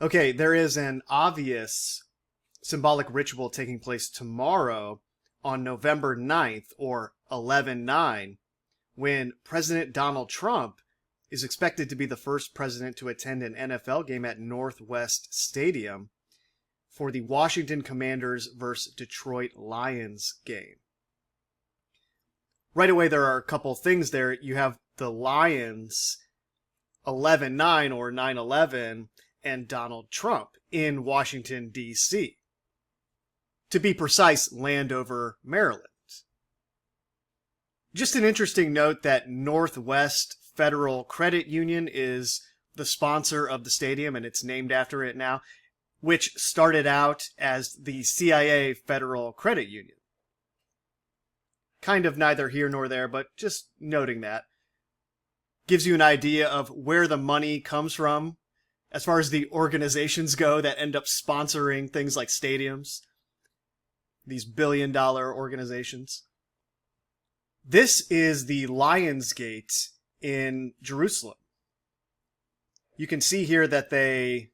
Okay, there is an obvious symbolic ritual taking place tomorrow on November 9th, or 11/9, when President Donald Trump is expected to be the first president to attend an NFL game at Northwest Stadium for the Washington Commanders versus Detroit Lions game. Right away, there are a couple things there. You have the Lions 11/9 or 9/11 and Donald Trump in Washington, D.C. To be precise, Landover, Maryland. Just an interesting note that Northwest Federal Credit Union is the sponsor of the stadium, and it's named after it now, which started out as the CIA Federal Credit Union. Kind of neither here nor there, but just noting that. Gives you an idea of where the money comes from as far as the organizations go that end up sponsoring things like stadiums. These billion-dollar organizations. This is the Lions Gate in Jerusalem. You can see here that they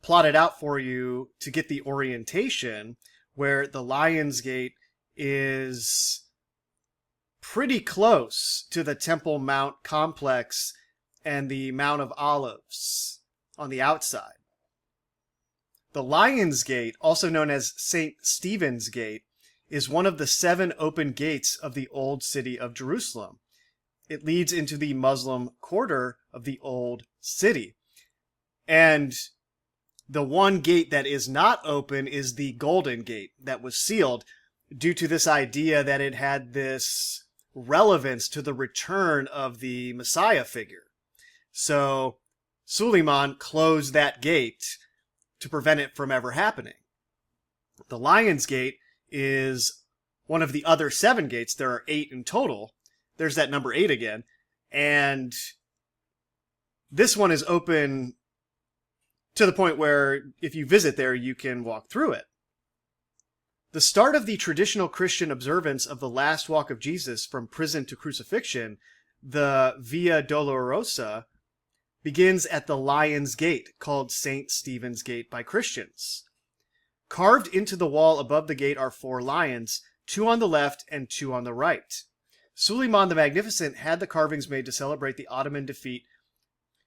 plotted out for you to get the orientation, where the Lions Gate is pretty close to the Temple Mount complex and the Mount of Olives on the outside. The Lions Gate, also known as St. Stephen's Gate, is one of the 7 open gates of the Old City of Jerusalem. It leads into the Muslim quarter of the Old City. And the one gate that is not open is the Golden Gate that was sealed due to this idea that it had this relevance to the return of the Messiah figure. So Suleiman closed that gate to prevent it from ever happening. The Lion's Gate is one of the other 7 gates. There are 8 in total. There's that number 8 again. And this one is open to the point where if you visit there, you can walk through it. The start of the traditional Christian observance of the last walk of Jesus from prison to crucifixion, the Via Dolorosa, begins at the Lion's Gate, called St. Stephen's Gate by Christians. Carved into the wall above the gate are 4 lions, 2 on the left and 2 on the right. Suleiman the Magnificent had the carvings made to celebrate the Ottoman defeat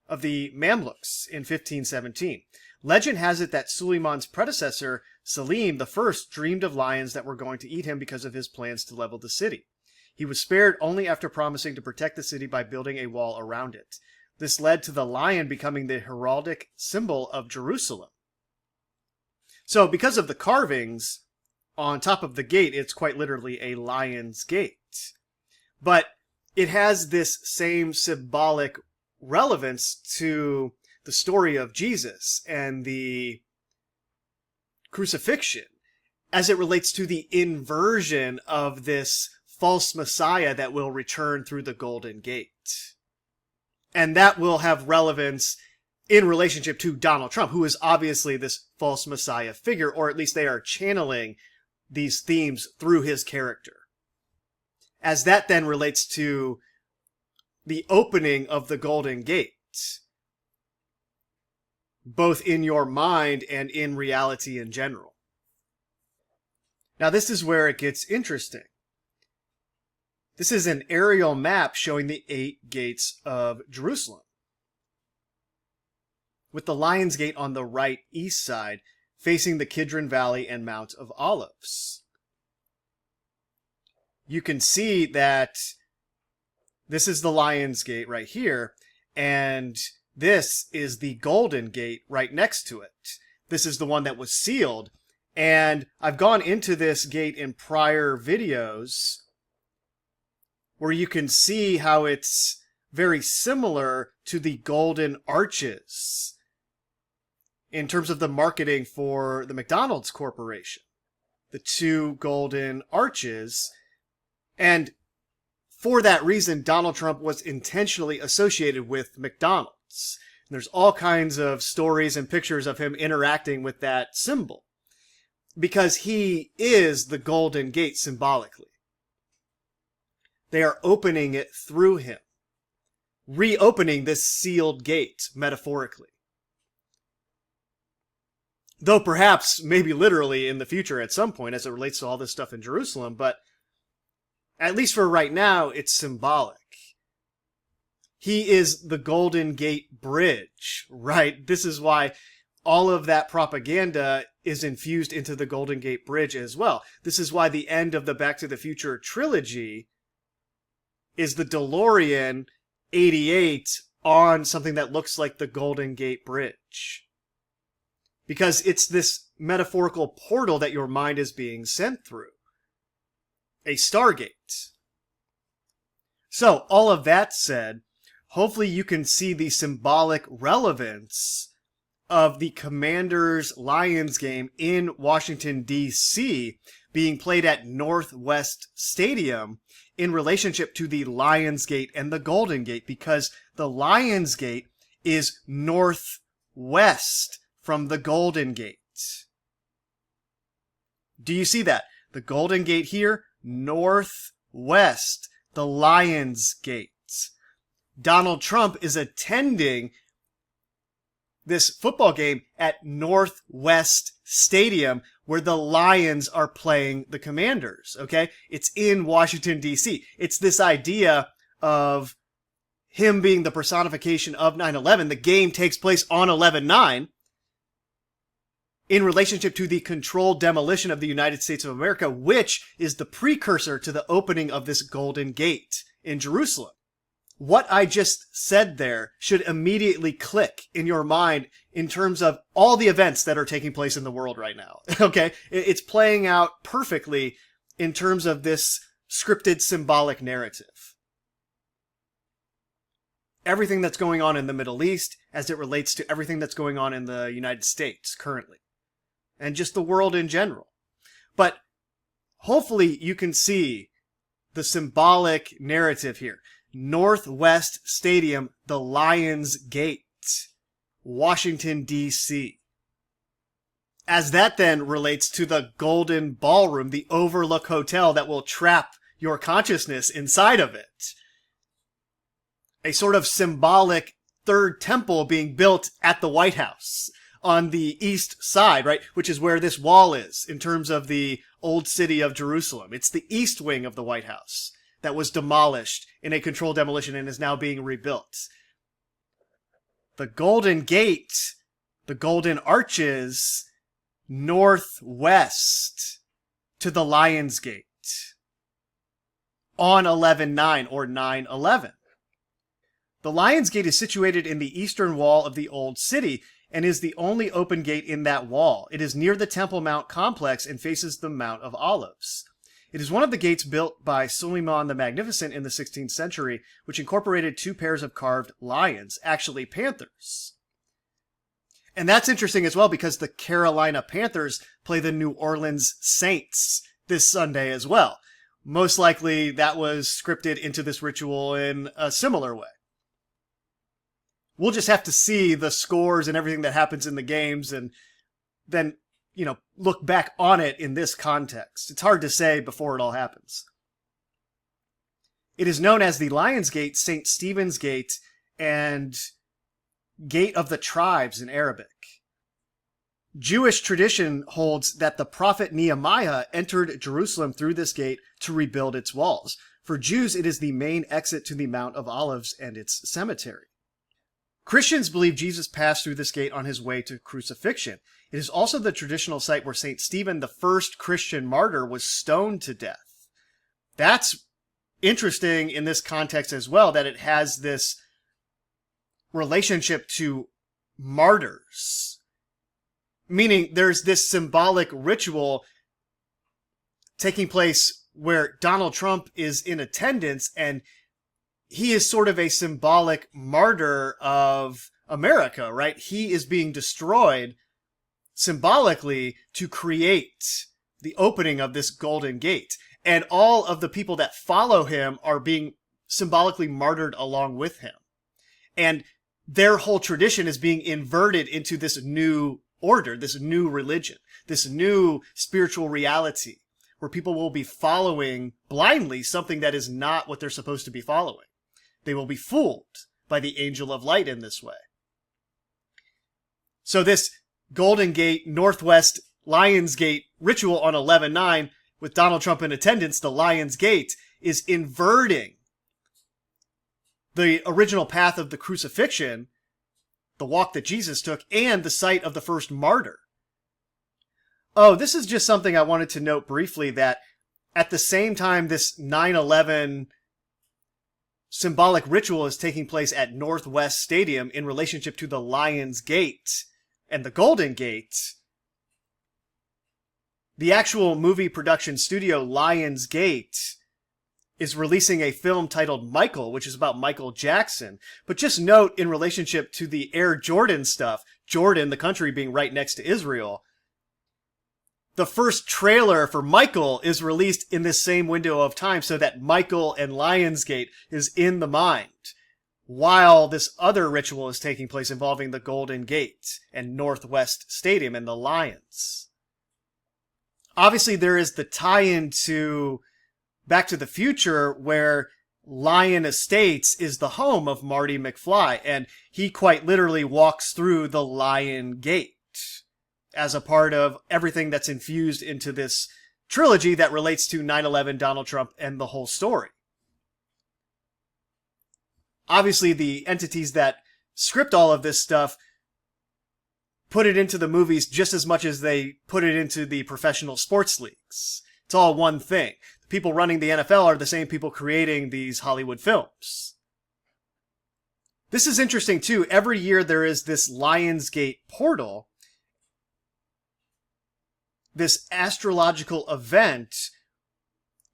of the Mamluks in 1517. Legend has it that Suleiman's predecessor, Selim I, dreamed of lions that were going to eat him because of his plans to level the city. He was spared only after promising to protect the city by building a wall around it. This led to the lion becoming the heraldic symbol of Jerusalem. So because of the carvings on top of the gate, it's quite literally a lion's gate. But it has this same symbolic relevance to the story of Jesus and the crucifixion as it relates to the inversion of this false Messiah that will return through the Golden Gate. And that will have relevance in relationship to Donald Trump, who is obviously this false Messiah figure, or at least they are channeling these themes through his character. As that then relates to the opening of the Golden Gate, both in your mind and in reality in general. Now this is where it gets interesting. This is an aerial map showing the 8 gates of Jerusalem, with the Lion's Gate on the right east side, facing the Kidron Valley and Mount of Olives. You can see that this is the Lion's Gate right here, and this is the Golden Gate right next to it. This is the one that was sealed, and I've gone into this gate in prior videos where you can see how it's very similar to the Golden Arches in terms of the marketing for the McDonald's Corporation. The 2 golden arches. And for that reason, Donald Trump was intentionally associated with McDonald's. And there's all kinds of stories and pictures of him interacting with that symbol, because he is the Golden Gate symbolically. They are opening it through him, reopening this sealed gate metaphorically. Though perhaps, maybe literally in the future at some point as it relates to all this stuff in Jerusalem, but at least for right now, it's symbolic. He is the Golden Gate Bridge, right? This is why all of that propaganda is infused into the Golden Gate Bridge as well. This is why the end of the Back to the Future trilogy is the DeLorean 88 on something that looks like the Golden Gate Bridge. Because it's this metaphorical portal that your mind is being sent through. A Stargate. So, all of that said, hopefully you can see the symbolic relevance of the Commanders Lions game in Washington, D.C. being played at Northwest Stadium in relationship to the Lions Gate and the Golden Gate, because the Lions Gate is northwest from the Golden Gate. Do you see that? The Golden Gate here, northwest, the Lions Gate. Donald Trump is attending this football game at Northwest Stadium where the Lions are playing the Commanders, okay? It's in Washington, D.C. It's this idea of him being the personification of 9/11. The game takes place on 11/9 in relationship to the controlled demolition of the United States of America, which is the precursor to the opening of this Golden Gate in Jerusalem. What I just said there should immediately click in your mind in terms of all the events that are taking place in the world right now. Okay? It's playing out perfectly in terms of this scripted symbolic narrative. Everything that's going on in the Middle East as it relates to everything that's going on in the United States currently. And just the world in general. But hopefully you can see the symbolic narrative here. Northwest Stadium, the Lions Gate, Washington, D.C. As that then relates to the Golden Ballroom, the Overlook Hotel that will trap your consciousness inside of it. A sort of symbolic third temple being built at the White House on the east side, right? Which is where this wall is in terms of the old city of Jerusalem. It's the east wing of the White House that was demolished in a controlled demolition and is now being rebuilt. The Golden Gate, the Golden Arches, northwest to the Lions Gate on 11/9 or 9/11. The Lions Gate is situated in the eastern wall of the Old City and is the only open gate in that wall. It is near the Temple Mount complex and faces the Mount of Olives. It is one of the gates built by Suleiman the Magnificent in the 16th century, which incorporated 2 pairs of carved lions, actually panthers. And that's interesting as well because the Carolina Panthers play the New Orleans Saints this Sunday as well. Most likely that was scripted into this ritual in a similar way. We'll just have to see the scores and everything that happens in the games and then, look back on it in this context. It's hard to say before it all happens. It is known as the Lions Gate, St. Stephen's Gate, and Gate of the Tribes in Arabic. Jewish tradition holds that the prophet Nehemiah entered Jerusalem through this gate to rebuild its walls. For Jews, it is the main exit to the Mount of Olives and its cemetery. Christians believe Jesus passed through this gate on his way to crucifixion. It is also the traditional site where St. Stephen, the first Christian martyr, was stoned to death. That's interesting in this context as well, that it has this relationship to martyrs. Meaning there's this symbolic ritual taking place where Donald Trump is in attendance and he is sort of a symbolic martyr of America, right? He is being destroyed symbolically to create the opening of this Golden Gate. And all of the people that follow him are being symbolically martyred along with him. And their whole tradition is being inverted into this new order, this new religion, this new spiritual reality, where people will be following blindly something that is not what they're supposed to be following. They will be fooled by the angel of light in this way. So this Golden Gate, Northwest, Lions Gate ritual on 11/9 with Donald Trump in attendance, the Lions Gate, is inverting the original path of the crucifixion, the walk that Jesus took, and the site of the first martyr. Oh, this is just something I wanted to note briefly, that at the same time this 9/11 symbolic ritual is taking place at Northwest Stadium in relationship to the Lions Gate and the Golden Gate, the actual movie production studio Lions Gate is releasing a film titled Michael, which is about Michael Jackson. But just note, in relationship to the Air Jordan stuff, Jordan, the country, being right next to Israel, the first trailer for Michael is released in this same window of time, so that Michael and Lionsgate is in the mind, while this other ritual is taking place involving the Golden Gate and Northwest Stadium and the Lions. Obviously, there is the tie-in to Back to the Future, where Lion Estates is the home of Marty McFly, and he quite literally walks through the Lion Gate as a part of everything that's infused into this trilogy that relates to 9/11, Donald Trump, and the whole story. Obviously, the entities that script all of this stuff put it into the movies just as much as they put it into the professional sports leagues. It's all one thing. The people running the NFL are the same people creating these Hollywood films. This is interesting too. Every year there is this Lionsgate portal, this astrological event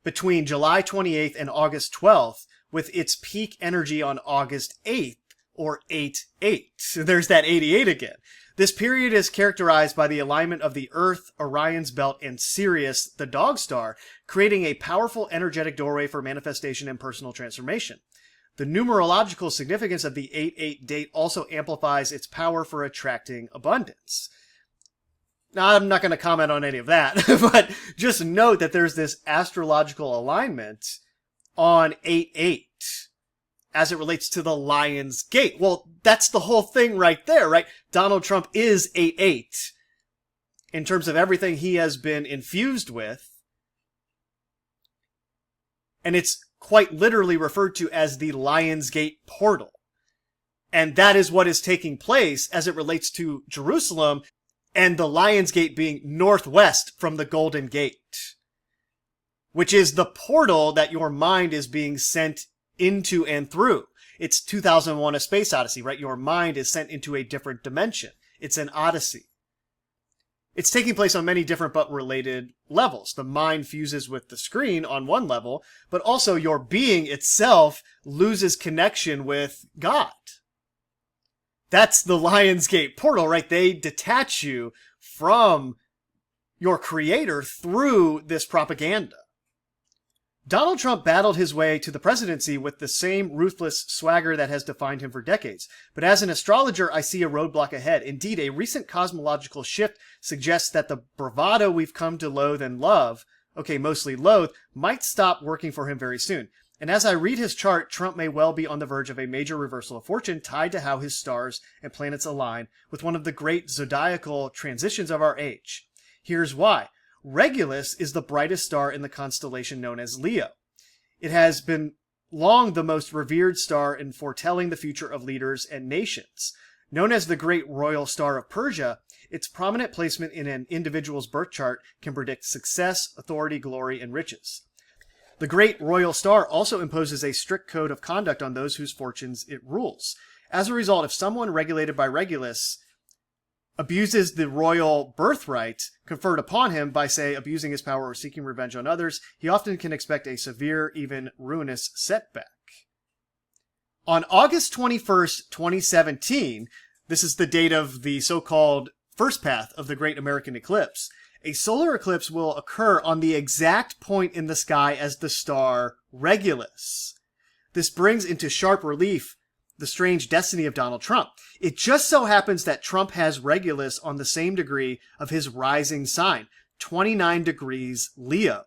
between July 28th and August 12th, with its peak energy on August 8th, or 8/8. There's that 88 again. This period is characterized by the alignment of the Earth, Orion's belt, and Sirius, the dog star, creating a powerful energetic doorway for manifestation and personal transformation. The numerological significance of the 8/8 date also amplifies its power for attracting abundance. Now, I'm not going to comment on any of that, but just note that there's this astrological alignment on 8/8 as it relates to the Lion's Gate. Well, that's the whole thing right there, right? Donald Trump is 8/8 in terms of everything he has been infused with. And it's quite literally referred to as the Lion's Gate portal. And that is what is taking place as it relates to Jerusalem, and the Lion's Gate being northwest from the Golden Gate, which is the portal that your mind is being sent into and through. It's 2001: A Space Odyssey, right? Your mind is sent into a different dimension. It's an odyssey. It's taking place on many different but related levels. The mind fuses with the screen on one level, but also your being itself loses connection with God. That's the Lionsgate portal, right? They detach you from your creator through this propaganda. Donald Trump battled his way to the presidency with the same ruthless swagger that has defined him for decades. But as an astrologer, I see a roadblock ahead. Indeed, a recent cosmological shift suggests that the bravado we've come to loathe and love, okay, mostly loathe, might stop working for him very soon. And as I read his chart, Trump may well be on the verge of a major reversal of fortune tied to how his stars and planets align with one of the great zodiacal transitions of our age. Here's why. Regulus is the brightest star in the constellation known as Leo. It has been long the most revered star in foretelling the future of leaders and nations. Known as the Great Royal Star of Persia, its prominent placement in an individual's birth chart can predict success, authority, glory, and riches. The Great Royal Star also imposes a strict code of conduct on those whose fortunes it rules. As a result, if someone regulated by Regulus abuses the royal birthright conferred upon him by, say, abusing his power or seeking revenge on others, he often can expect a severe, even ruinous setback. On August 21st, 2017, this is the date of the so-called first path of the Great American Eclipse, a solar eclipse will occur on the exact point in the sky as the star Regulus. This brings into sharp relief the strange destiny of Donald Trump. It just so happens that Trump has Regulus on the same degree of his rising sign, 29 degrees Leo.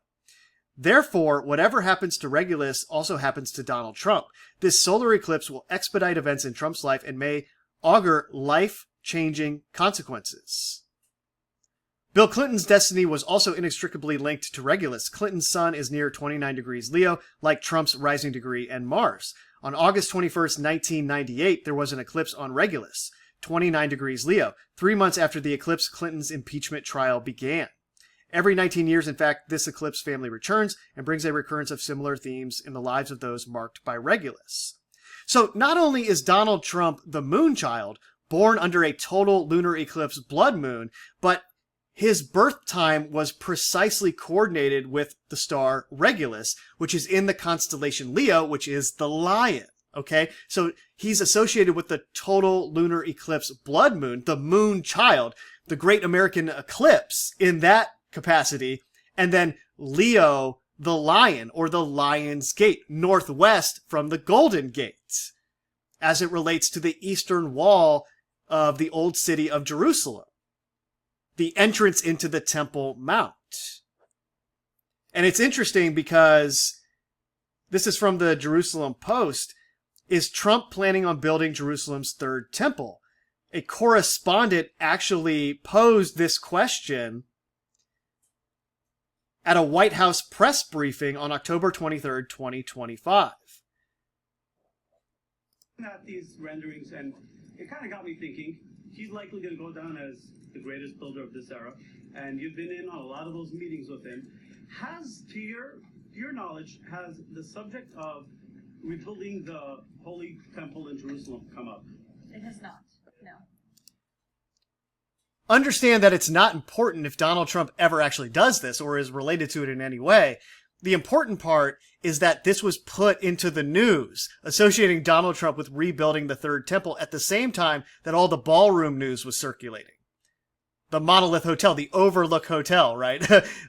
Therefore, whatever happens to Regulus also happens to Donald Trump. This solar eclipse will expedite events in Trump's life and may augur life-changing consequences. Bill Clinton's destiny was also inextricably linked to Regulus. Clinton's sun is near 29 degrees Leo, like Trump's rising degree and Mars. On August 21st, 1998, there was an eclipse on Regulus, 29 degrees Leo. 3 months after the eclipse, Clinton's impeachment trial began. Every 19 years, in fact, this eclipse family returns and brings a recurrence of similar themes in the lives of those marked by Regulus. So not only is Donald Trump the moon child, born under a total lunar eclipse blood moon, but his birth time was precisely coordinated with the star Regulus, which is in the constellation Leo, which is the lion. Okay, so he's associated with the total lunar eclipse blood moon, the moon child, the great American eclipse in that capacity, and then Leo, the lion, or the lion's gate, northwest from the Golden Gate, as it relates to the eastern wall of the old city of Jerusalem, the entrance into the Temple Mount. And it's interesting because this is from the Jerusalem Post. Is Trump planning on building Jerusalem's third temple? A correspondent actually posed this question at a White House press briefing on October 23rd, 2025. At these renderings, and it kind of got me thinking, he's likely going to go down as the greatest builder of this era, and you've been in on a lot of those meetings with him. Has, to your knowledge, has the subject of rebuilding the Holy Temple in Jerusalem come up? It has not, no. Understand that it's not important if Donald Trump ever actually does this or is related to it in any way. The important part is that this was put into the news, associating Donald Trump with rebuilding the third temple at the same time that all the ballroom news was circulating. The Monolith Hotel, the Overlook Hotel, right?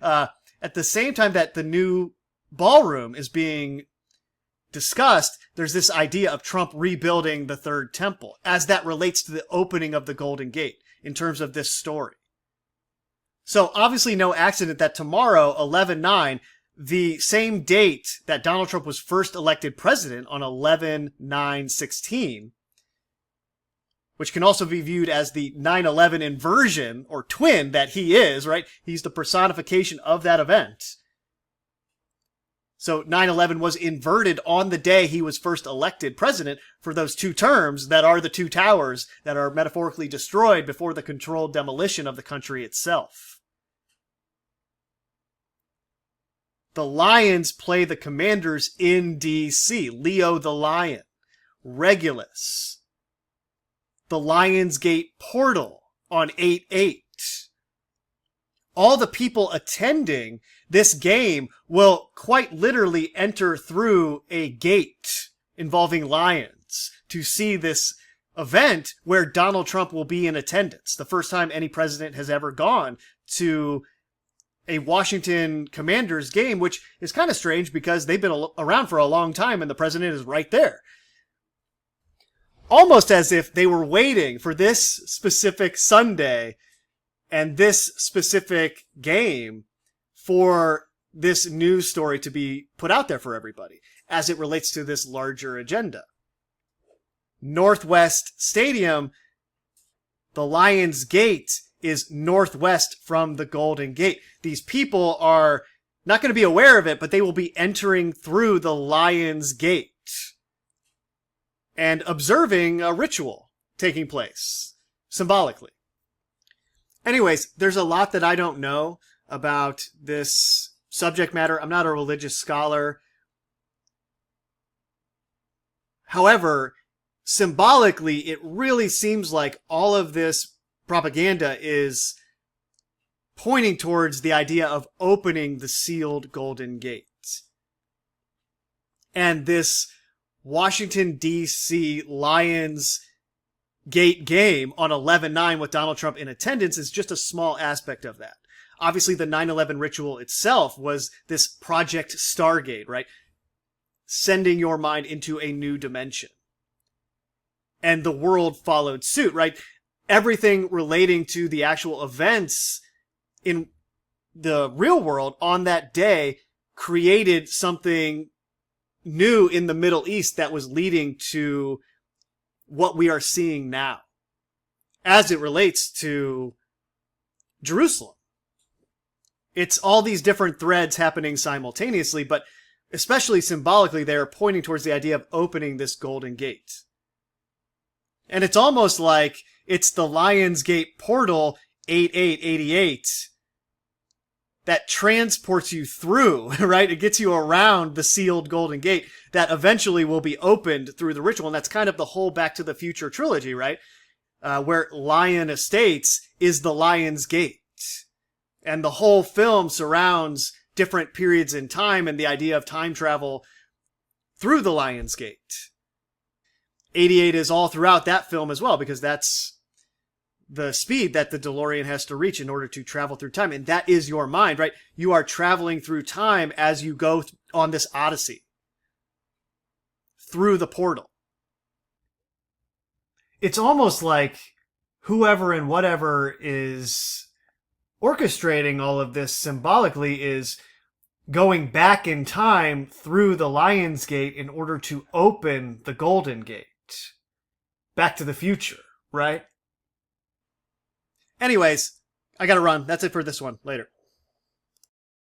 At the same time that the new ballroom is being discussed, there's this idea of Trump rebuilding the third temple as that relates to the opening of the Golden Gate in terms of this story. So obviously no accident that tomorrow, 11/9, the same date that Donald Trump was first elected president on 11/9/16, which can also be viewed as the 9/11 inversion or twin that he is, right? He's the personification of that event. So 9/11 was inverted on the day he was first elected president for those 2 terms that are the 2 towers that are metaphorically destroyed before the controlled demolition of the country itself. The Lions play the Commanders in D.C. Leo the Lion, Regulus, the Lions Gate portal on 8/8. All the people attending this game will quite literally enter through a gate involving lions to see this event where Donald Trump will be in attendance. The first time any president has ever gone to a Washington Commanders game, which is kind of strange because they've been around for a long time and the president is right there. Almost as if they were waiting for this specific Sunday and this specific game for this news story to be put out there for everybody as it relates to this larger agenda. Northwest Stadium, the Lions Gate, is northwest from the Golden Gate. These people are not going to be aware of it, but they will be entering through the Lions Gate and observing a ritual taking place symbolically. Anyways, there's a lot that I don't know about this subject matter. I'm not a religious scholar. However, symbolically, it really seems like all of this propaganda is pointing towards the idea of opening the sealed Golden Gate. And this Washington, D.C. Lions Gate game on 11/9 with Donald Trump in attendance is just a small aspect of that. Obviously, the 9/11 ritual itself was this Project Stargate, right? Sending your mind into a new dimension. And the world followed suit, right? Everything relating to the actual events in the real world on that day created something new in the Middle East that was leading to what we are seeing now as it relates to Jerusalem. It's all these different threads happening simultaneously, but especially symbolically, they're pointing towards the idea of opening this golden gate. And it's almost like it's the Lion's Gate portal 8888 that transports you through, right? It gets you around the sealed golden gate that eventually will be opened through the ritual. And that's kind of the whole Back to the Future trilogy, right? Where Lion Estates is the Lion's Gate. And the whole film surrounds different periods in time and the idea of time travel through the Lion's Gate. 88 is all throughout that film as well, because that's the speed that the DeLorean has to reach in order to travel through time. And that is your mind, right? You are traveling through time as you go on this odyssey through the portal. It's almost like whoever and whatever is orchestrating all of this symbolically is going back in time through the Lion's Gate in order to open the Golden Gate. Back to the Future, right? Anyways, I gotta run. That's it for this one. Later.